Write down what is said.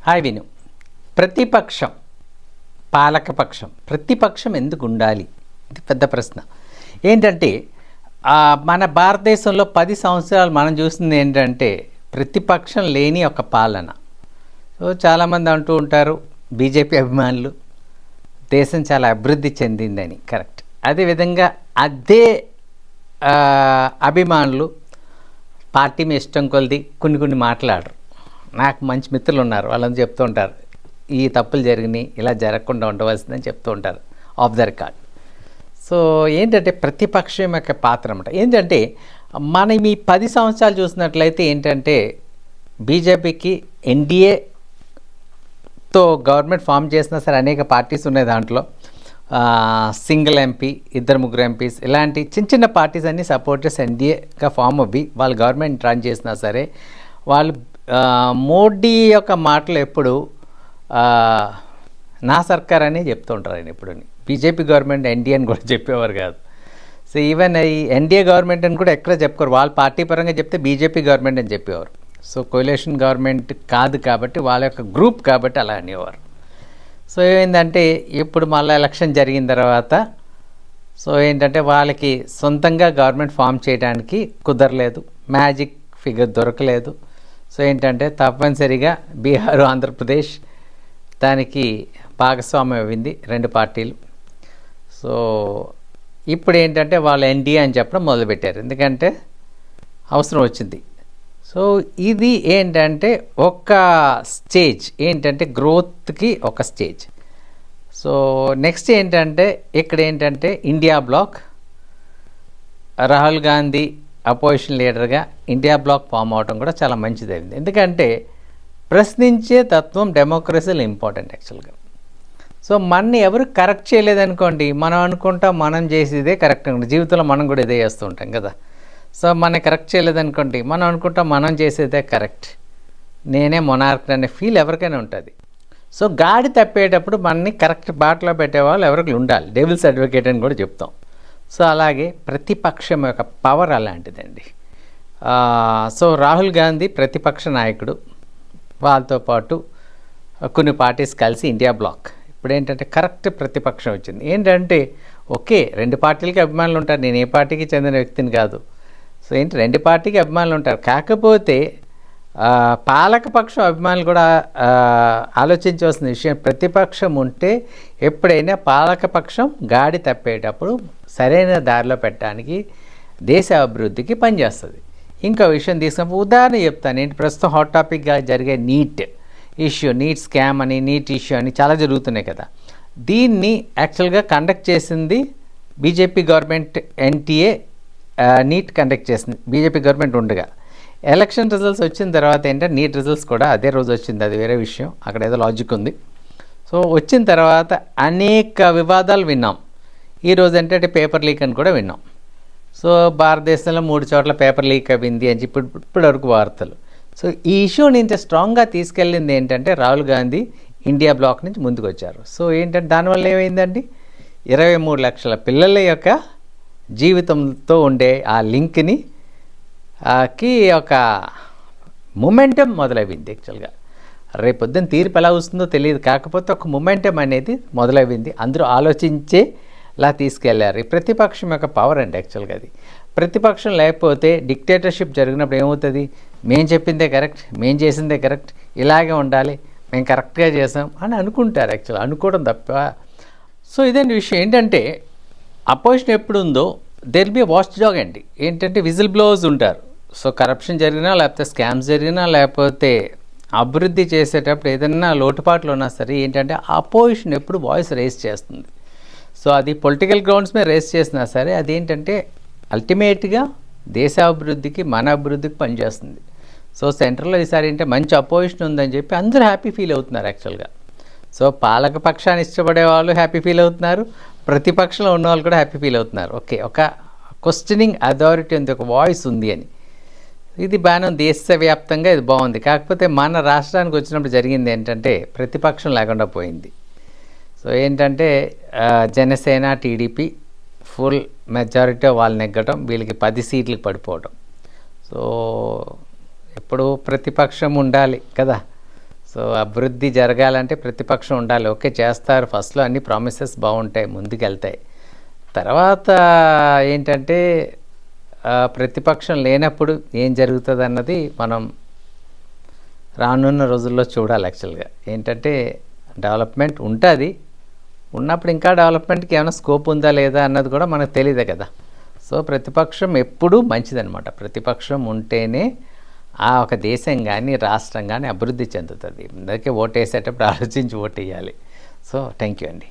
Hi విను. ప్రతిపక్షం, పాలకపక్షం, ప్రతిపక్షం ఎందుకు ఉండాలి? ఇది పెద్ద ప్రశ్న. ఏంటంటే మన భారతదేశంలో 10 సంవత్సరాలు మనం చూసింది ఏంటంటే ప్రతిపక్షం లేని ఒక పాలన. సో చాలామంది అంటూ ఉంటారు బీజేపీ అభిమానులు దేశం చాలా అభివృద్ధి చెందిందని. కరెక్ట్. అదేవిధంగా అదే అభిమానులు పార్టీ మీ ఇష్టం కొలిది కొన్ని మాట్లాడరు. నాకు మంచి మిత్రులు ఉన్నారు, వాళ్ళని చెప్తూ ఉంటారు ఈ తప్పులు జరిగినాయి, ఇలా జరగకుండా ఉండవలసిందని చెప్తూ ఉంటారు ఆఫ్ ద రికార్డ్. సో ఏంటంటే ప్రతిపక్షం యొక్క పాత్ర అన్నమాట. ఏంటంటే మనం ఈ 10 సంవత్సరాలు చూసినట్లయితే ఏంటంటే బీజేపీకి ఎన్డీఏతో గవర్నమెంట్ ఫామ్ చేసినా సరే అనేక పార్టీస్ ఉన్నాయి. దాంట్లో సింగిల్ ఎంపీ, 2-3 ఎంపీస్ ఇలాంటి చిన్న పార్టీస్ అన్నీ సపోర్ట్ చేసి ఎన్డీఏగా ఫామ్ అవ్వి వాళ్ళు గవర్నమెంట్ రన్ చేసినా సరే వాళ్ళు మోడీ యొక్క మాటలు ఎప్పుడు నా సర్కార్ అని చెప్తూ ఉంటారు. ఆయన ఎప్పుడు బీజేపీ గవర్నమెంట్ ఎన్డీఏ అని కూడా చెప్పేవారు కాదు. సో ఈవెన్ ఈ ఎన్డీఏ గవర్నమెంట్ అని కూడా ఎక్కడ చెప్పుకోరు. వాళ్ళ పార్టీ పరంగా చెప్తే బీజేపీ గవర్నమెంట్ అని చెప్పేవారు. సో కోalition గవర్నమెంట్ కాదు కాబట్టి వాళ్ళ యొక్క గ్రూప్ కాబట్టి అలా అనేవారు. సో ఏంటంటే ఇప్పుడు మళ్ళీ ఎలక్షన్ జరిగిన తర్వాత సో ఏంటంటే వాళ్ళకి సొంతంగా గవర్నమెంట్ ఫామ్ చేయడానికి కుదరలేదు, మ్యాజిక్ ఫిగర్ దొరకలేదు. సో ఏంటంటే తప్పనిసరిగా బీహార్, ఆంధ్రప్రదేశ్ దానికి భాగస్వామ్యం అయింది 2 పార్టీలు. సో ఇప్పుడు ఏంటంటే వాళ్ళు ఎన్డీఏ అని చెప్పడం మొదలుపెట్టారు, ఎందుకంటే అవసరం వచ్చింది. సో ఇది ఏంటంటే ఒక స్టేజ్, ఏంటంటే గ్రోత్కి ఒక స్టేజ్. సో నెక్స్ట్ ఏంటంటే ఇక్కడ ఏంటంటే India bloc, Rahul Gandhi opposition లీడర్గా ఇండియా బ్లాక్ ఫామ్ అవడం కూడా చాలా మంచిదైంది. ఎందుకంటే ప్రశ్నించే తత్వం డెమోక్రసీలో ఇంపార్టెంట్ యాక్చువల్గా. సో మనని ఎవరు కరెక్ట్ చేయలేదనుకోండి, మనం అనుకుంటాం మనం చేసేదే కరెక్ట్ అనుకుంటాం. జీవితంలో మనం కూడా ఇదే చేస్తూ ఉంటాం కదా. సో మనని కరెక్ట్ చేయలేదనుకోండి, మనం అనుకుంటాం మనం చేసేదే కరెక్ట్, నేనే మొనార్క్ అనే ఫీల్ ఎవరికైనా ఉంటుంది. సో గాడి తప్పేటప్పుడు మనని కరెక్ట్ బాటలో పెట్టేవాళ్ళు ఎవరికి ఉండాలి, డెవిల్స్ అడ్వకేట్ అని కూడా చెప్తాం. సో అలాగే ప్రతిపక్షం యొక్క పవర్ అలాంటిదండి. సో రాహుల్ గాంధీ ప్రతిపక్ష నాయకుడు, వాళ్ళతో పాటు కొన్ని పార్టీస్ కలిసి ఇండియా బ్లాక్. ఇప్పుడు ఏంటంటే కరెక్ట్ ప్రతిపక్షం వచ్చింది. ఏంటంటే ఓకే 2 పార్టీలకి అభిమానులు ఉంటారు, నేను ఏ పార్టీకి చెందిన వ్యక్తిని కాదు. సో ఏంటి 2 పార్టీకి అభిమానులు ఉంటారు, కాకపోతే పాలకపక్షం అభిమానులు కూడా ఆలోచించవలసిన విషయం, ప్రతిపక్షం ఉంటే ఎప్పుడైనా పాలకపక్షం గాడి తప్పేటప్పుడు సరైన దారిలో పెట్టడానికి, దేశ అభివృద్ధికి పనిచేస్తుంది. ఇంకో విషయం తీసుకున్నప్పుడు ఉదాహరణ చెప్తాను. ఏంటి ప్రస్తుతం హాట్ టాపిక్గా జరిగే నీట్ ఇష్యూ, నీట్ స్కామ్ అని, నీట్ ఇష్యూ అని చాలా జరుగుతున్నాయి కదా. దీన్ని యాక్చువల్గా కండక్ట్ చేసింది BJP government, NTA neat conduct చేసింది బీజేపీ గవర్నమెంట్ ఉండగా. ఎలక్షన్ రిజల్ట్స్ వచ్చిన తర్వాత ఏంటంటే నీట్ రిజల్ట్స్ కూడా అదే రోజు వచ్చింది, అది వేరే విషయం, అక్కడ ఏదో లాజిక్ ఉంది. సో వచ్చిన తర్వాత అనేక వివాదాలు విన్నాం. ఈరోజు ఏంటంటే పేపర్ లీక్ అని కూడా విన్నాం. సో భారతదేశంలో 3 చోట్ల పేపర్ లీక్ అయింది అని చెప్పి ఇప్పటివరకు వార్తలు. సో ఈ ఇష్యూని ఇంత స్ట్రాంగ్గా తీసుకెళ్ళింది ఏంటంటే రాహుల్ గాంధీ ఇండియా బ్లాక్ నుంచి ముందుకు వచ్చారు. సో ఏంటంటే దానివల్ల ఏమైందండి, 23 లక్షల పిల్లల యొక్క జీవితంతో ఉండే ఆ లింక్ని ఒక మొమెంటం మొదలైంది. యాక్చువల్గా రేపొద్దున తీర్పు ఎలా వస్తుందో తెలియదు, కాకపోతే ఒక మొమెంటం అనేది మొదలైంది, అందరూ ఆలోచించేలా తీసుకెళ్లారు. ఈ ప్రతిపక్షం యొక్క పవర్ అండి యాక్చువల్గా. అది ప్రతిపక్షం లేకపోతే డిక్టేటర్షిప్ జరిగినప్పుడు ఏమవుతుంది, మేము చెప్పిందే కరెక్ట్, మేము చేసిందే కరెక్ట్, ఇలాగే ఉండాలి, మేము కరెక్ట్గా చేసాం అని అనుకుంటారు. యాక్చువల్గా అనుకోవడం తప్ప. సో ఇదండి విషయం. ఏంటంటే అపోజిషన్ ఎప్పుడు ఉందో దెర్ బి వాచ్ డాగ్ అండి. ఏంటంటే విజిల్ బ్లోవర్స్ ఉంటారు. సో కరప్షన్ జరిగినా, లేకపోతే స్కామ్స్ జరిగినా, లేకపోతే అభివృద్ధి చేసేటప్పుడు ఏదైనా లోటుపాట్లు ఉన్నా సరే ఏంటంటే అపోజిషన్ ఎప్పుడు వాయిస్ రేస్ చేస్తుంది. సో అది పొలిటికల్ గ్రౌండ్స్ మీద రేస్ చేసినా సరే అదేంటంటే అల్టిమేట్గా దేశాభివృద్ధికి, మన అభివృద్ధికి పనిచేస్తుంది. సో సెంట్రల్లో ఈసారి ఏంటంటే మంచి అపోజిషన్ ఉందని చెప్పి అందరూ హ్యాపీ ఫీల్ అవుతున్నారు యాక్చువల్గా. సో పాలక పక్షాన్ని ఇష్టపడే వాళ్ళు హ్యాపీ ఫీల్ అవుతున్నారు, ప్రతిపక్షంలో ఉన్న వాళ్ళు కూడా హ్యాపీ ఫీల్ అవుతున్నారు. ఓకే, ఒక క్వశ్చనింగ్ అథారిటీ ఉంది, ఒక వాయిస్ ఉంది అని. ఇది బాగానే దేశవ్యాప్తంగా ఇది బాగుంది. కాకపోతే మన రాష్ట్రానికి వచ్చినప్పుడు జరిగింది ఏంటంటే ప్రతిపక్షం లేకుండా పోయింది. సో ఏంటంటే జనసేన, టీడీపీ ఫుల్ మెజారిటీ వాళ్ళు నెగ్గటం, వీళ్ళకి 10 సీట్లకు పడిపోవడం. సో ఎప్పుడు ప్రతిపక్షం ఉండాలి కదా. సో అభివృద్ధి జరగాలంటే ప్రతిపక్షం ఉండాలి. ఓకే, చేస్తారు, ఫస్ట్లో అన్ని ప్రామిసెస్ బాగుంటాయి, ముందుకెళ్తాయి. తర్వాత ఏంటంటే ప్రతిపక్షం లేనప్పుడు ఏం జరుగుతుంది అన్నది మనం రానున్న రోజుల్లో చూడాలి. యాక్చువల్గా ఏంటంటే డెవలప్మెంట్ ఉంటుంది, ఉన్నప్పుడు ఇంకా డెవలప్మెంట్కి ఏమైనా స్కోప్ ఉందా లేదా అన్నది కూడా మనకు తెలియదే కదా. సో ప్రతిపక్షం ఎప్పుడూ మంచిదన్నమాట. ప్రతిపక్షం ఉంటేనే ఆ ఒక దేశం కానీ రాష్ట్రం కానీ అభివృద్ధి చెందుతుంది. అందుకే ఓటు వేసేటప్పుడు ఆలోచించి ఓటు వేయాలి. సో థ్యాంక్ యూ అండి.